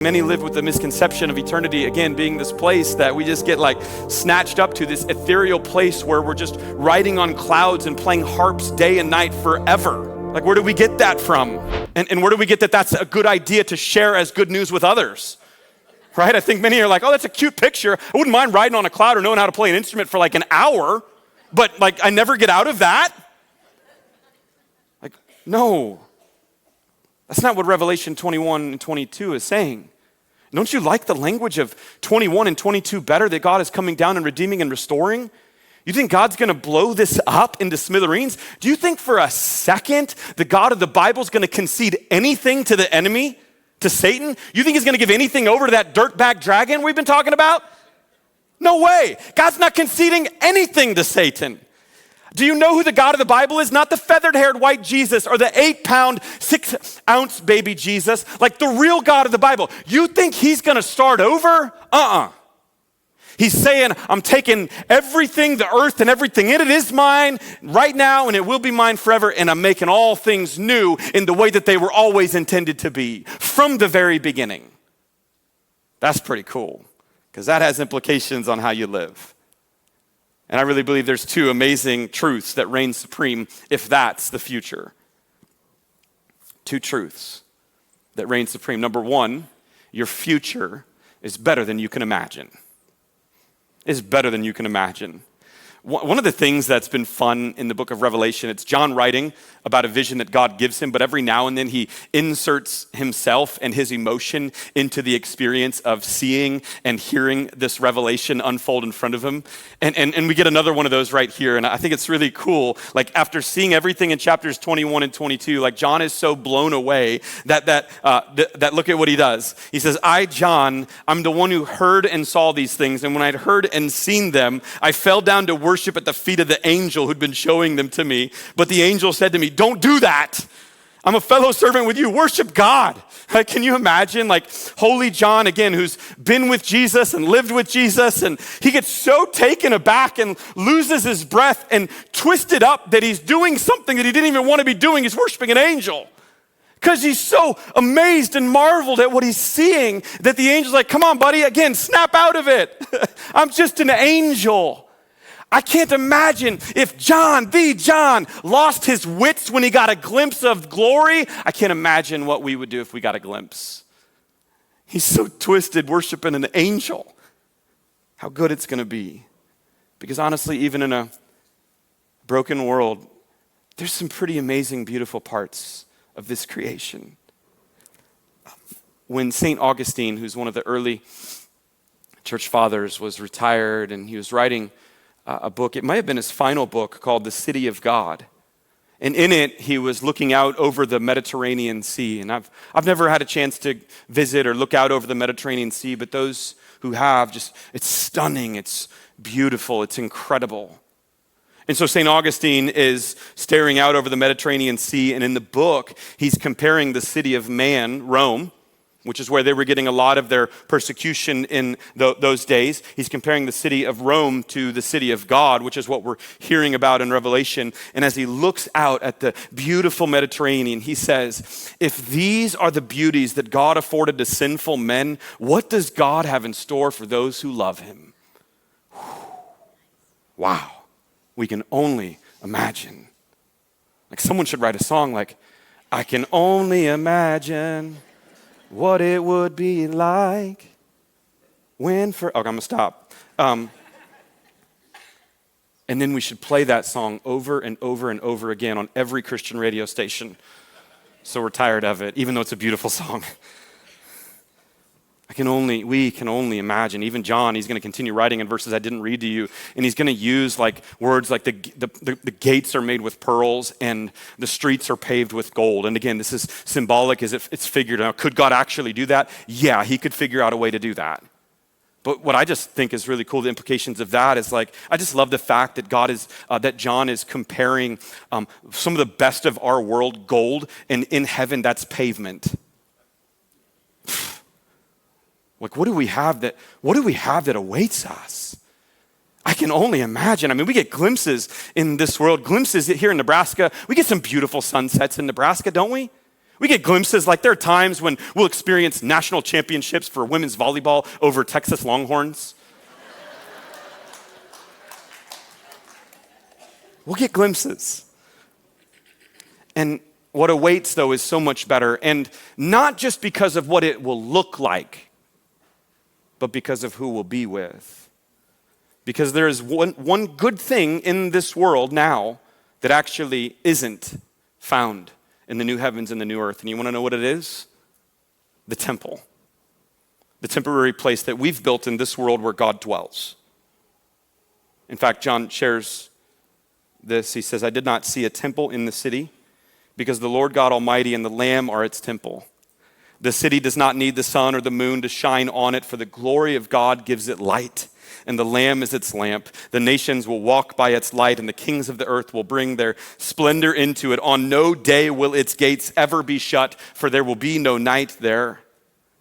Many live with the misconception of eternity, again, being this place that we just get like snatched up to, this ethereal place where we're just riding on clouds and playing harps day and night forever. Like, where do we get that from? And where do we get that that's a good idea to share as good news with others? Right? I think many are like, oh, that's a cute picture. I wouldn't mind riding on a cloud or knowing how to play an instrument for like an hour, but like I never get out of that. Like, no. That's not what Revelation 21 and 22 is saying. Don't you like the language of 21 and 22 better, that God is coming down and redeeming and restoring? You think God's gonna blow this up into smithereens? Do you think for a second the God of the Bible is gonna concede anything to the enemy, to Satan? You think he's gonna give anything over to that dirtbag dragon we've been talking about? No way. God's not conceding anything to Satan. Do you know who the God of the Bible is? Not the feathered-haired white Jesus or the 8-pound, 6-ounce baby Jesus, like the real God of the Bible. You think he's gonna start over? He's saying, I'm taking everything, the earth and everything in it is mine right now, and it will be mine forever, and I'm making all things new in the way that they were always intended to be from the very beginning. That's pretty cool, because that has implications on how you live. And I really believe there's two amazing truths that reign supreme if that's the future. Two truths that reign supreme. Number one, your future is better than you can imagine. It's better than you can imagine. One of the things that's been fun in the book of Revelation, it's John writing about a vision that God gives him, but every now and then he inserts himself and his emotion into the experience of seeing and hearing this revelation unfold in front of him. And we get another one of those right here, and I think it's really cool. Like, after seeing everything in chapters 21 and 22, like, John is so blown away that look at what he does. He says, I, John, I'm the one who heard and saw these things, and when I'd heard and seen them, I fell down to worship at the feet of the angel who'd been showing them to me. But the angel said to me, don't do that. I'm a fellow servant with you. Worship God. Like, can you imagine, like, holy John, again, who's been with Jesus and lived with Jesus, and he gets so taken aback and loses his breath and twisted up that he's doing something that he didn't even want to be doing. He's worshiping an angel. Because he's so amazed and marveled at what he's seeing that the angel's like, come on, buddy, again, snap out of it. I'm just an angel. I can't imagine if John, the John, lost his wits when he got a glimpse of glory. I can't imagine what we would do if we got a glimpse. He's so twisted worshiping an angel. How good it's gonna be. Because honestly, even in a broken world, there's some pretty amazing, beautiful parts of this creation. When St. Augustine, who's one of the early church fathers, was retired and he was writing a book, it might have been his final book, called The City of God. And in it, he was looking out over the Mediterranean Sea. And I've never had a chance to visit or look out over the Mediterranean Sea, but those who have, just, it's stunning, it's beautiful, it's incredible. And so St. Augustine is staring out over the Mediterranean Sea, and in the book, he's comparing the city of man, Rome, which is where they were getting a lot of their persecution in those days. He's comparing the city of Rome to the city of God, which is what we're hearing about in Revelation. And as he looks out at the beautiful Mediterranean, he says, if these are the beauties that God afforded to sinful men, what does God have in store for those who love him? Wow, we can only imagine. Like, someone should write a song like, I can only imagine what it would be like when okay, I'm gonna stop. And then we should play that song over and over and over again on every Christian radio station. So we're tired of it, even though it's a beautiful song. We can only imagine. Even John, he's gonna continue writing in verses I didn't read to you, and he's gonna use like words like the gates are made with pearls and the streets are paved with gold. And again, this is symbolic as if it's figured out. Could God actually do that? Yeah, he could figure out a way to do that. But what I just think is really cool, the implications of that is like, I just love the fact that that John is comparing some of the best of our world, gold, and in heaven, that's pavement. Like, what do we have that awaits us? I can only imagine. I mean, we get glimpses in this world, glimpses here in Nebraska. We get some beautiful sunsets in Nebraska, don't we? We get glimpses, like there are times when we'll experience national championships for women's volleyball over Texas Longhorns. We'll get glimpses. And what awaits, though, is so much better. And not just because of what it will look like, but because of who we'll be with. Because there is one good thing in this world now that actually isn't found in the new heavens and the new earth. And you want to know what it is? The temple. The temporary place that we've built in this world where God dwells. In fact, John shares this. He says, I did not see a temple in the city because the Lord God Almighty and the Lamb are its temple. The city does not need the sun or the moon to shine on it, for the glory of God gives it light, and the Lamb is its lamp. The nations will walk by its light, and the kings of the earth will bring their splendor into it. On no day will its gates ever be shut, for there will be no night there.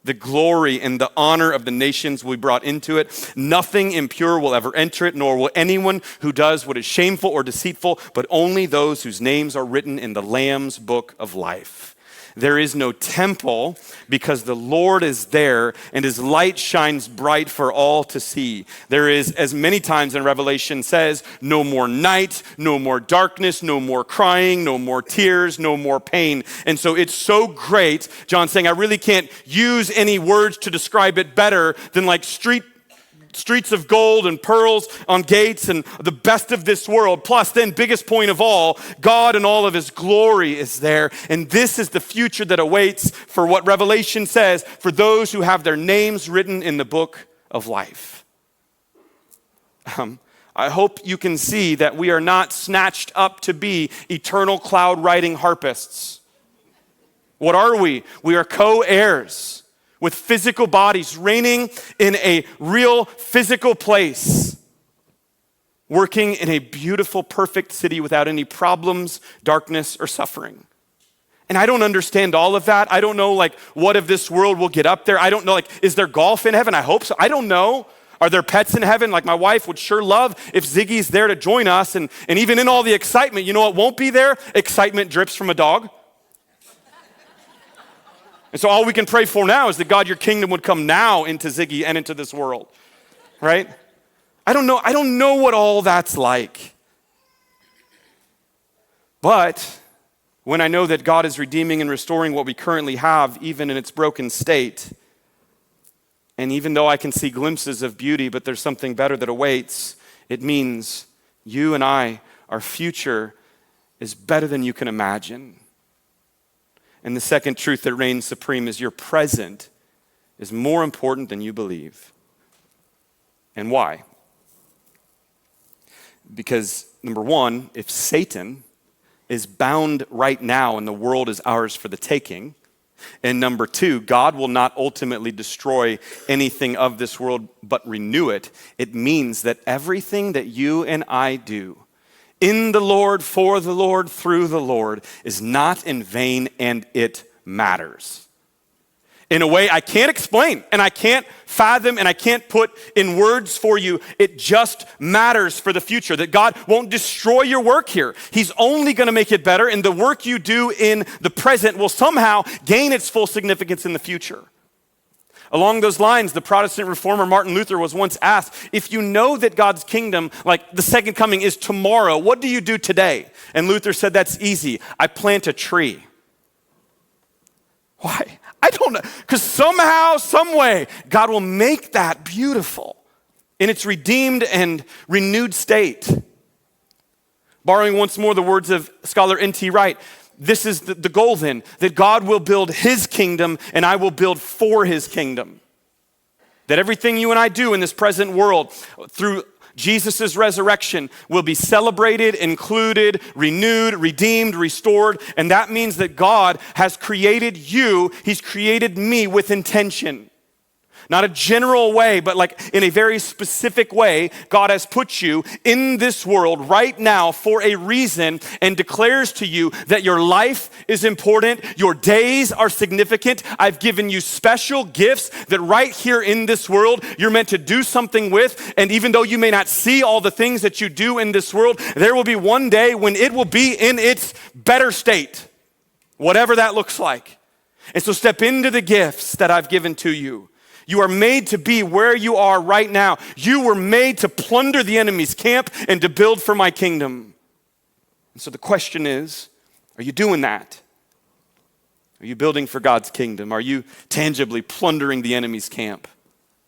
The glory and the honor of the nations will be brought into it. Nothing impure will ever enter it, nor will anyone who does what is shameful or deceitful, but only those whose names are written in the Lamb's book of life. There is no temple because the Lord is there and his light shines bright for all to see. There is, as many times in Revelation says, no more night, no more darkness, no more crying, no more tears, no more pain. And so it's so great, John's saying, I really can't use any words to describe it better than like streets of gold and pearls on gates and the best of this world. Plus, then, biggest point of all, God in all of his glory is there. And this is the future that awaits for what Revelation says, for those who have their names written in the book of life. I hope you can see that we are not snatched up to be eternal cloud riding harpists. What are we? We are co-heirs with physical bodies, reigning in a real physical place, working in a beautiful, perfect city without any problems, darkness, or suffering. And I don't understand all of that. I don't know, what of this world will get up there. I don't know, is there golf in heaven? I hope so. I don't know. Are there pets in heaven? My wife would sure love if Ziggy's there to join us. And even in all the excitement, you know what won't be there? Excitement drips from a dog. And so all we can pray for now is that God, your kingdom would come now into Ziggy and into this world, right? I don't know what all that's like. But when I know that God is redeeming and restoring what we currently have, even in its broken state, and even though I can see glimpses of beauty, but there's something better that awaits, it means you and I, our future is better than you can imagine. And the second truth that reigns supreme is your present is more important than you believe. And why? Because, number one, if Satan is bound right now and the world is ours for the taking, and number two, God will not ultimately destroy anything of this world but renew it, it means that everything that you and I do in the Lord, for the Lord, through the Lord, is not in vain, and it matters. In a way I can't explain, and I can't fathom, and I can't put in words for you. It just matters for the future, that God won't destroy your work here. He's only going to make it better, and the work you do in the present will somehow gain its full significance in the future. Along those lines, the Protestant reformer Martin Luther was once asked, if you know that God's kingdom, the second coming, is tomorrow, what do you do today? And Luther said, that's easy. I plant a tree. Why? I don't know. Because somehow, some way, God will make that beautiful in its redeemed and renewed state. Borrowing once more the words of scholar N.T. Wright, this is the goal then, that God will build his kingdom and I will build for his kingdom. That everything you and I do in this present world through Jesus' resurrection will be celebrated, included, renewed, redeemed, restored. And that means that God has created you, he's created me with intention. Not a general way, but in a very specific way, God has put you in this world right now for a reason and declares to you that your life is important, your days are significant. I've given you special gifts that right here in this world, you're meant to do something with. And even though you may not see all the things that you do in this world, there will be one day when it will be in its better state. whatever that looks like. And so step into the gifts that I've given to you. You are made to be where you are right now. You were made to plunder the enemy's camp and to build for my kingdom. And so the question is, are you doing that? Are you building for God's kingdom? Are you tangibly plundering the enemy's camp?